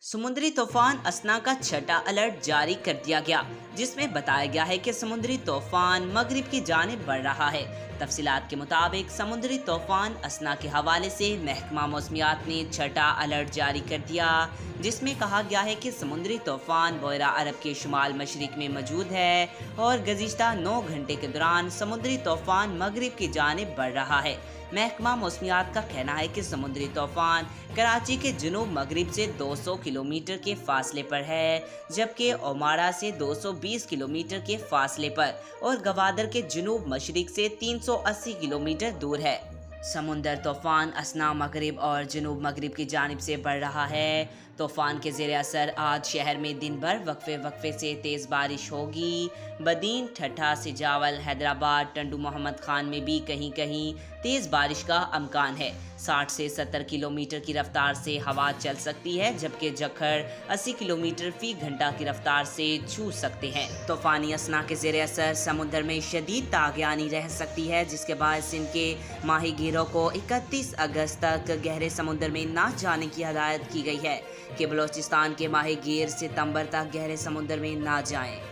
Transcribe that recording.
समुद्री तूफान असना का छठा अलर्ट जारी कर दिया गया, जिसमें बताया गया है कि समुद्री तूफान मगरिब की जानिब बढ़ रहा है। तफसीलात के मुताबिक समुद्री तूफान असना के हवाले से महकमा मौसमियात ने छठा अलर्ट जारी कर दिया, जिसमें कहा गया है कि समुद्री तूफान बुएरा अरब के शुमाल मशरिक में मौजूद है और गुज़िश्ता 9 घंटे के दौरान समुद्री तूफान मगरिब की जानिब बढ़ रहा है। महकमा मौसमियात का कहना है कि समुद्री तूफान कराची के जुनूब मगरिब से 200 किलोमीटर के फासले पर है, जबकि ओमारा से 220 किलोमीटर के फासले पर और गवादर के जुनूब मशरिक से 380 किलोमीटर दूर है। समुंदर तूफान असना मगरिब और जुनूब मगरिब की जानिब से बढ़ रहा है। तूफान के ज़ेरे असर आज शहर में दिन भर वक्फे से तेज़ बारिश होगी। बदीन, ठट्ठा, सिजावल, हैदराबाद, टंडू मोहम्मद खान में भी कहीं कहीं तेज़ बारिश का अमकान है। 60 से 70 किलोमीटर की रफ्तार से हवा चल सकती है, जबकि जखर 80 किलोमीटर फी घंटा की रफ्तार से छू सकते हैं। तूफानी असना के ज़ेरे असर समुद्र में शदीद तागियानी रह सकती है, जिसके बायस इनके माहीगीरों को 31 अगस्त तक गहरे समुद्र में न जाने की हदायत की गई है कि बलोचिस्तान के माहीगीर सितंबर तक गहरे समुद्र में ना जाएं।